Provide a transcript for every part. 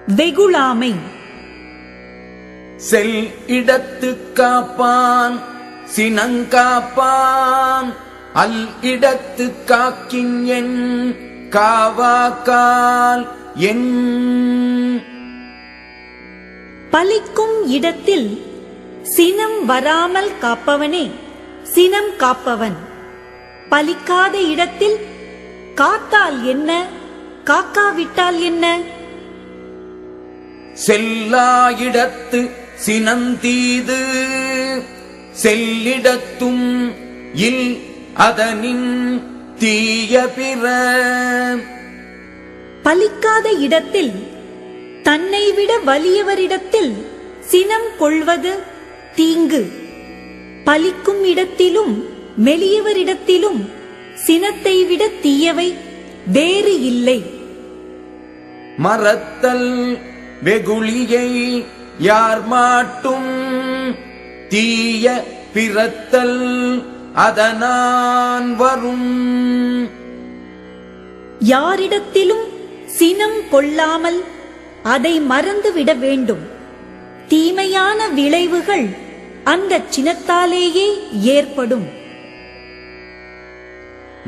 வெகுளாமை. செல் இடத்து காப்பான் சினங்காப்பான், அல் இடத்து காக்கின் என் காவாக்கால் என். பலிக்கும் இடத்தில் சினம் வராமல் காப்பவனே சினம் காப்பவன். பலிக்காத இடத்தில் காத்தால் என்ன, காக்காவிட்டால் என்ன? செல்லா இடத்து சினந்தீது, செல்லிடத்தும் இல் அதனின் தீய பிற. பலிக்காத இடத்தில் தன்னை விட வலியவரிடத்தில் சினம் கொள்வது தீங்கு. பலிக்கும் இடத்திலும் மெலியவரிடத்திலும் சினத்தை விட தீயவை வேறு இல்லை. மறத்தல் வெகுளியை யார் மாட்டும், தீய பிறத்தல் அதனான் வரும். யாரிடத்திலும் சினம் கொள்ளாமல் அதை மறந்துவிட வேண்டும். தீமையான விளைவுகள் அந்த சினத்தாலேயே ஏற்படும்.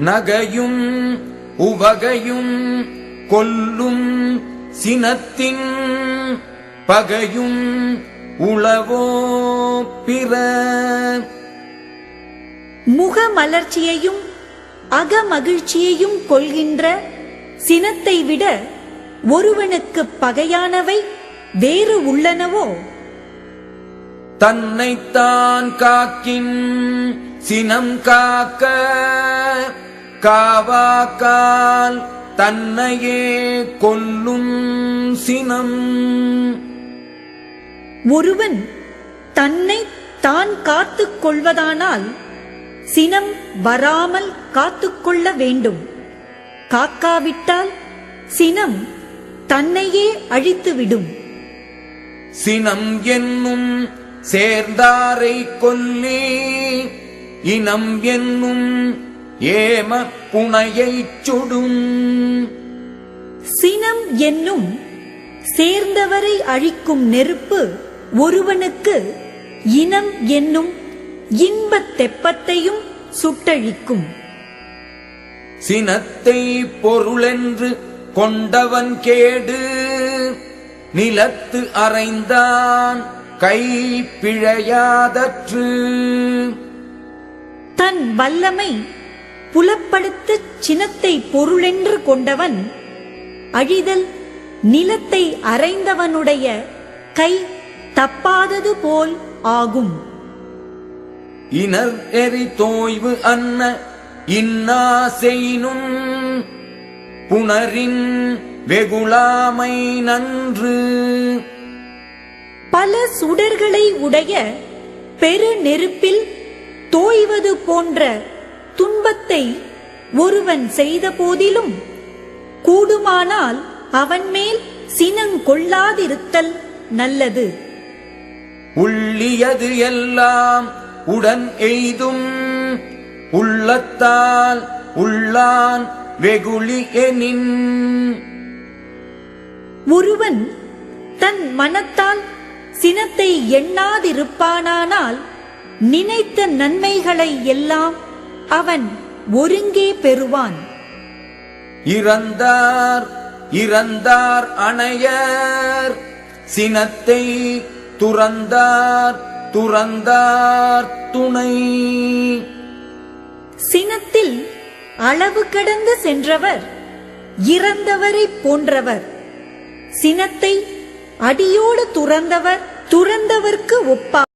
நகையும் உவகையும் கொல்லும் சினத்தின், பகையும் உளவோ பிற. முகமலர்ச்சியையும் அகமகிழ்ச்சியையும் கொள்கின்ற சினத்தை விட ஒருவனுக்கு பகையானவை வேறு உள்ளனவோ? தன்னைத்தான் காக்கின் சினம் காக்க, காவாக்கால் தன்னையே கொல்லும் சினம். ஒருவன் தன்னை தான் காத்துக் கொள்வதானால் சினம் வராமல் காத்துக்கொள்ள வேண்டும். காக்காவிட்டால் சினம் தன்னையே அழித்துவிடும். சினம் என்னும் சேர்ந்தாரை கொல்லி, இனம் என்னும் ஏம புனையைச் சுடும். சினம் என்னும் சேர்ந்தவரை அழிக்கும் நெருப்பு ஒருவனுக்கு இனம் என்னும் இன்பத் தெப்பத்தையும் சுட்டழிக்கும். சினத்தை பொருளென்று கொண்டவன் கேடு, நிலத்து அறைந்தான் கை பிழையாதற்று. தன் வல்லமை புலப்படுத்த சினத்தை பொருளென்று கொண்டவன் அழிதல் நிலத்தை அறைந்தவனுடைய கை தப்பாதது போல் ஆகும். இனர் எரி தோய்வு அன்ன இன்னா செய்னும், புணரின் வெகுளாமை நன்று. பல சுடர்களை உடைய பெரு நெருப்பில் தோய்வது போன்ற துன்பத்தை ஒருவன் செய்த போதிலும் கூடுமானால் அவன் மேல் சினங்கொள்ளாதிருத்தல் நல்லது. உள்ளியது எல்லாம் உடன் எய்தும், உள்ளத்தால் உள்ளான் வெகுளி எனின். ஒருவன் தன் மனத்தால் சினத்தை எண்ணாதிருப்பானானால் நினைத்த நன்மைகளை எல்லாம் அவன் ஒருங்கே பெறுவான். இறந்தார் இறந்தார் அணையர், சினத்தை துறந்தார் துறந்தார் துணை. சினத்தில் அளவு கடந்து சென்றவர் இறந்தவரை போன்றவர். சினத்தை அடியோடு துறந்தவர் துறந்தவர்க்கு ஒப்பார்.